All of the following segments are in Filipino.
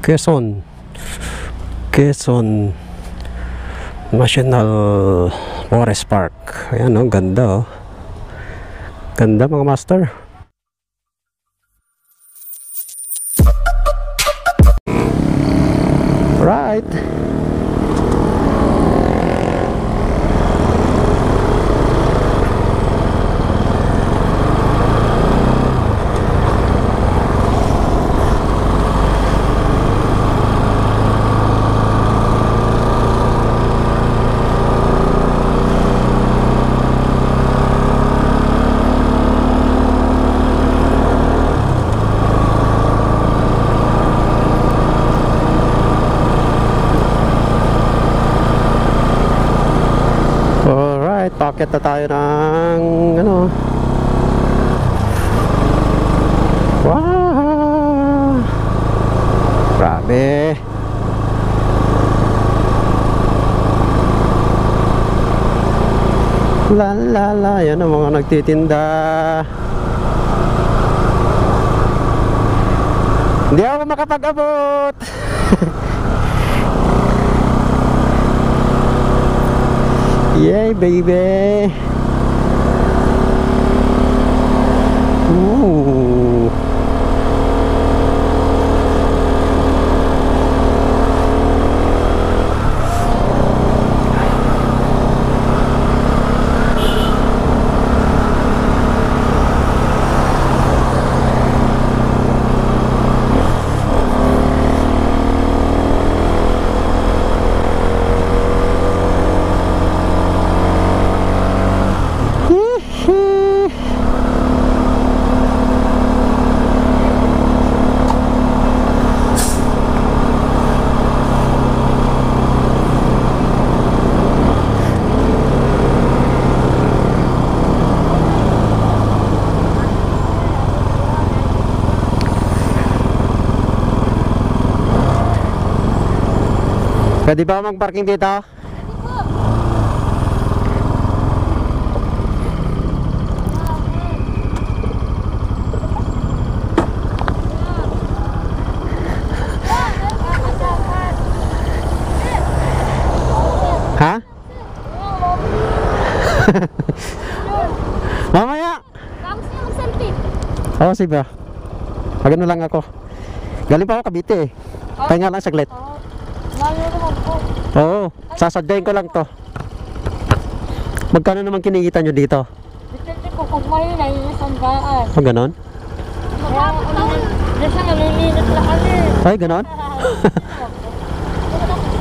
Quezon National Forest Park. Ayan o, ganda o. Ganda mga master. Right. Packet na tayo ng ano. Wow! Grabe! La la la, yan ang mga nagtitinda. Hindi ako makapag-abot. Yay, baby! Ooh. Pwede ba mag-parking dito? Ha? Mamaya! Tapos niya mag-selfie. Oo, sige. Magano lang ako. Galing pa ako Cavite eh. Pahinga lang saglit. Lalo naman po. Oo, sasadyain ko lang to. Magkano naman kinikita nyo dito? Dito ko, kung may naiisandaan. O, ganon? Matapos lang. Dito nalilinit lang kami. Ay, ganon?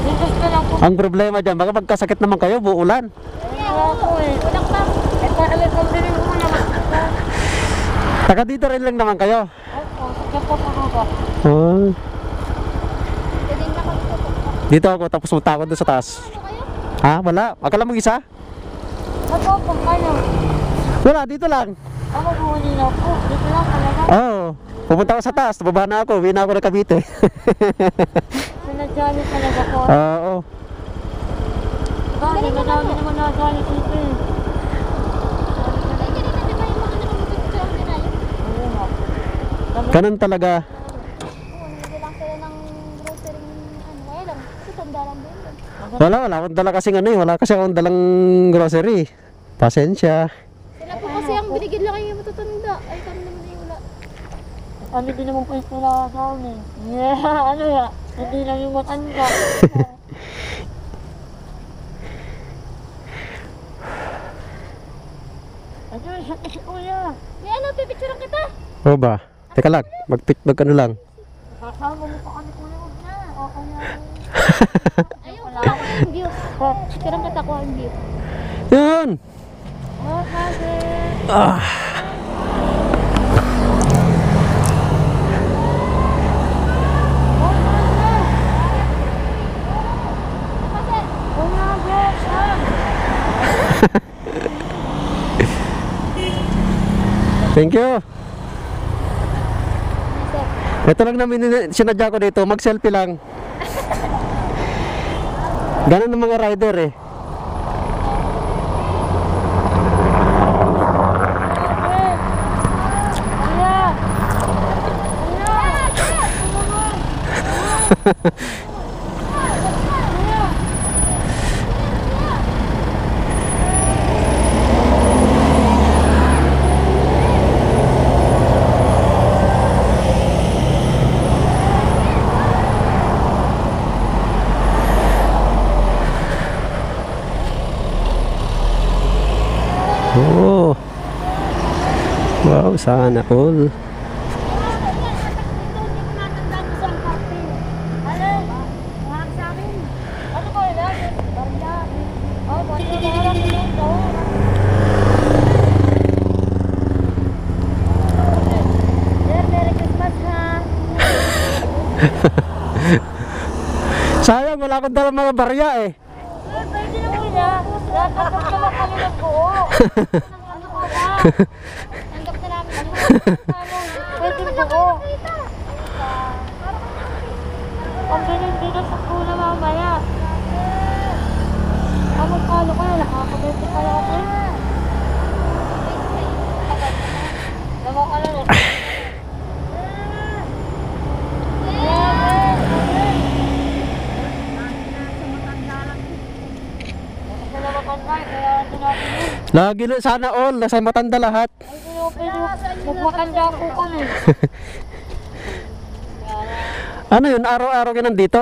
Dito na lang po. Ang problema dyan, baka magkasakit naman kayo, buulan. Wala po eh. Unak lang. Ito alit ang bilhin mo naman. Taga dito rin lang naman kayo. Opo, sige po sa haba. Oh. Dito ako, tapos punta ako doon sa taas. Ha? Wala? Akala mo isa? Opo, kung kayo. Wala, dito lang. Ako huli na po. Dito lang talaga. Oo. Pupunta ako sa taas, bababa na ako, uwi na ako ng Cavite. Sinadjali talaga po. Oo. Bakit? Madami naman nadjali dito eh. Ganun talaga. Wala akong dala kasing ano eh. Wala kasi akong dalang grocery. Pasensya. Sila po kasi ang binigyan lang kayo matutanda. Ay, kami naman na yung wala. Ano din naman po yung sila sa amin. Yeah, ano ya? Hindi na yung matanda. Ayun, sakit si kuya. May ano, pipicturean kita? Oo ba? Teka lang, mag ano lang. Kasama mo pa kami kuya, huwag na. Okay na. Ayun, wala ko yung view. Picturean kita ko ang view. Yun! Oh, kasi. Ah! Thank you. Ito lang namin sinadya ko dito, mag-selfie lang. Ganun ng mga rider eh. Oh. Wow, sana all. Sayang, wala akong dalang mga barya eh. Pwede na kuya. Tatapos naman kami ng buo. Ano ka ba? Tanggap na namin. Pwede buo. Ang ganun dito sa kuna mamaya. Ang magkalo ka, nakakabente kaya ako. Gawa ka lang eh. Lagi na sana all, nasa matanda lahat. Magmakanda po kami. Ano yun, araw-araw ka nandito?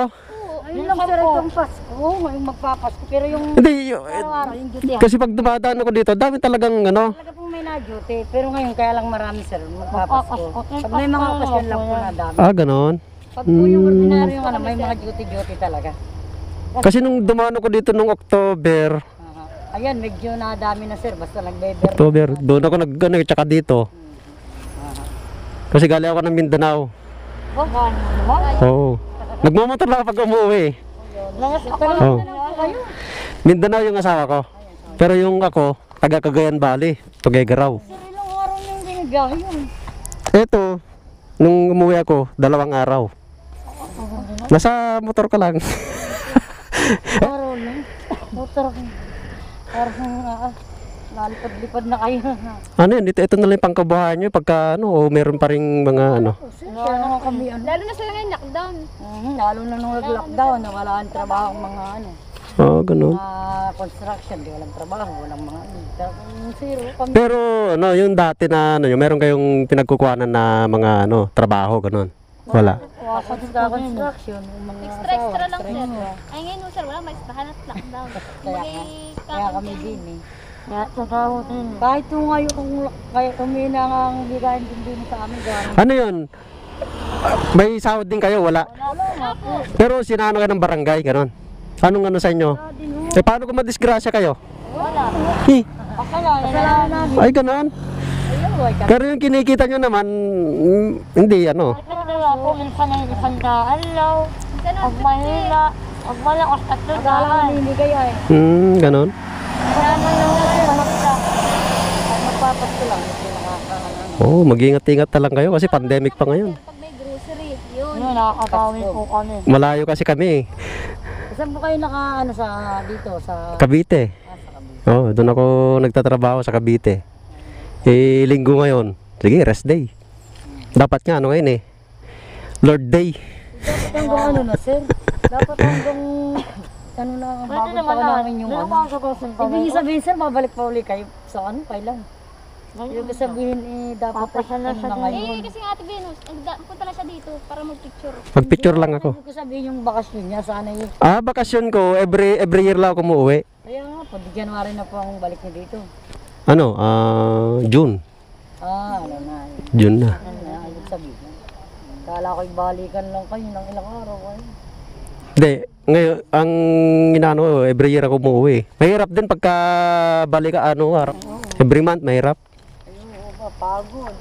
Yun lang sir itong Pasko, ngayong magpapasko. Pero yung Hindi, araw-araw yung duty. kasi pag dumadaan ako dito, dami talagang ano. Talaga pong may na-duty. Pero ngayon kaya lang marami sir, magpapasko. Pag may mga okasyon lang po na dami. Ah, ganon. Pag po yung ordinary yung ano, may mga duty-duty talaga. Kasi nung dumano ko dito nung October, Ayan, medyo nadami na sir, basta nagbeber. October, doon ako nag-ano, tsaka dito. Kasi galing ako ng Mindanao. Oh, naman. Oo. Nagmamotor lang ako pag umuwi. Oh. Mindanao yung asawa ko. Pero yung ako, taga Cagayan Valley, Tuguegarao. Sir, ilang araw na yung ginigahe yun. Eto, nung umuwi ako, 2 araw. Nasa motor ka lang. Araw na. Motor ko. Parang lalipad-lipad na kayo. Ano yun, ito na lang yung pangkabuhayan nyo pagka ano, o meron pa rin mga ano. Ano kami ano? Lalo na sa ngayon lockdown. Lalo na nung nag-lockdown, wala ang trabaho ang mga ano. Oo, ganun. Construction, di walang trabaho, walang mga ano. Zero kami. Pero ano, yung dati na ano, yung meron kayong pinagkukuhanan na mga ano, trabaho, ganun. Wala. Sa construction, yung mga Extra lang sir. Ay ngayon sir, wala may istahan at lockdown. Kaya kami din eh. Kahit yung ngayon kung kaya kami na ang bigayan din sa amin. Ano yun? May sahod din kayo, wala. Pero sinano kayo ng barangay, ganun. Anong ano sa inyo? Eh paano kung madisgrasya kayo? Wala. Eh, Kasalanan namin. ay ganun. Pero yung kinikita nyo naman, hindi ano. Wala po, minsan ay 100 law. Pag mahila, pag malakas 300. Naninigay ay. Ganun. Marami lang kasi mahila. Pag magpapasko lang, hindi nakakaano. Oo, mag-ingat-ingat na lang kayo kasi pandemic pa ngayon. Pag may grocery, yun. Yun, nakakatawi po kami. Malayo kasi kami eh. Saan po kayo naka, ano, sa dito, sa... Cavite. sa Cavite? Oo, doon ako nagtatrabaho sa Cavite. Eh, linggo ngayon. Sige, rest day. Dapat nga, ano ngayon eh. Lord Day. Dapat hanggang ano na, sir? Dapat hanggang... Ano na, bago pa namin yung ano. Ibig sabihin, sir, mabalik pa uli kayo sa ano, kailan? Ibig sabihin, dapat ano na Eh, ngayon. kasi nga Ate Venus, punta na siya dito para mag-picture. Magpicture lang ako. Ibig sabihin yung bakasyon niya, sana yun. Ah, bakasyon ko, every year lang ako umuwi. Kaya nga po, di January na po ang balik niya dito. Ano, June. Ano na, June na. ano na, ibig sabihin. Kala ko'y balikan lang kayo ng ilang araw kayo. Hindi, ngayon, ang inaano, every year ako umuwi. Mahirap din pagka balik ka, ano, every month, mahirap. Ayun, ba, pagod.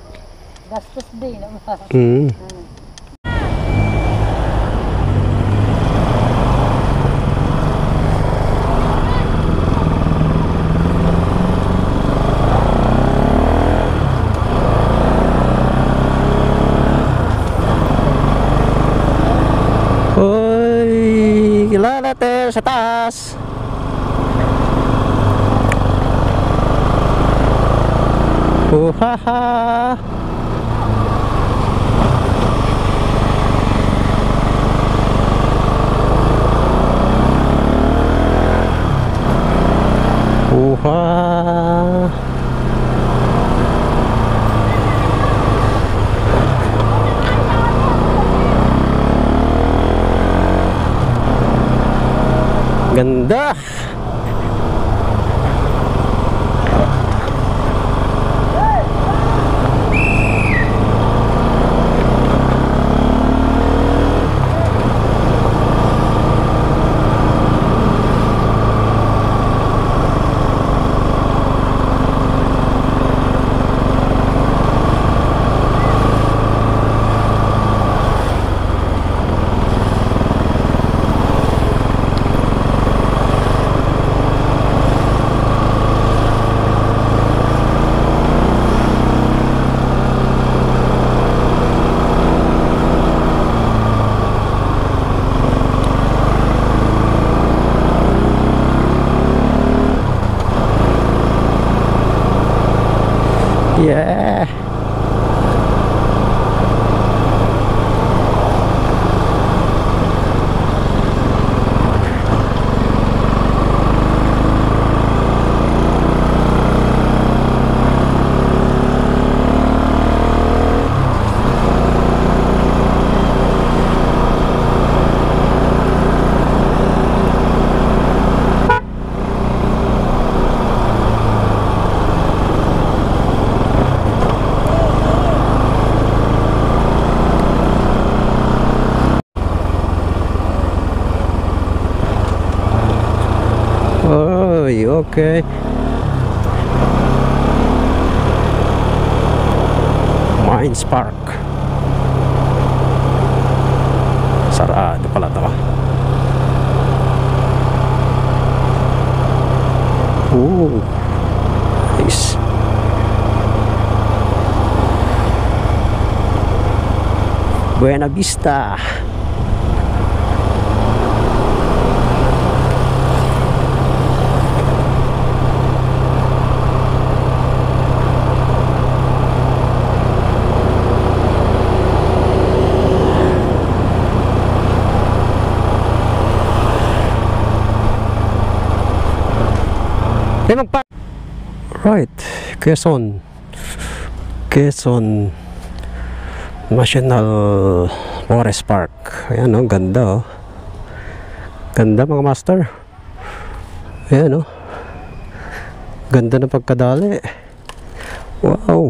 Gastos din. Mm. Hoy, kilala tayo sa taas. Haha. Ganda. Yeah. Oy, okay. Mines Park. Sarado pala ito. Ooh, nice. Buena Vista. Right, Quezon National Forest Park. Ayan o, ganda o. Ganda mga master. Ayan o. Ganda ng pagkadali. Wow.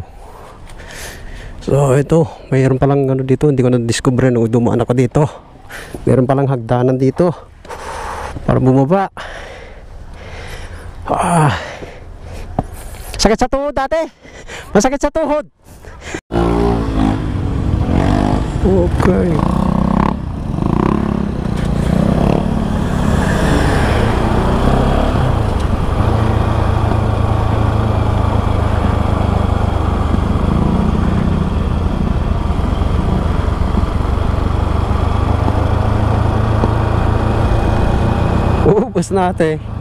So ito, mayroon palang ano dito, hindi ko na-discover nung dumaan ako dito. Mayroon palang hagdanan dito para bumaba. Sakit sa tuhod dati. Masakit sa tuhod. Okay. Ubus natin.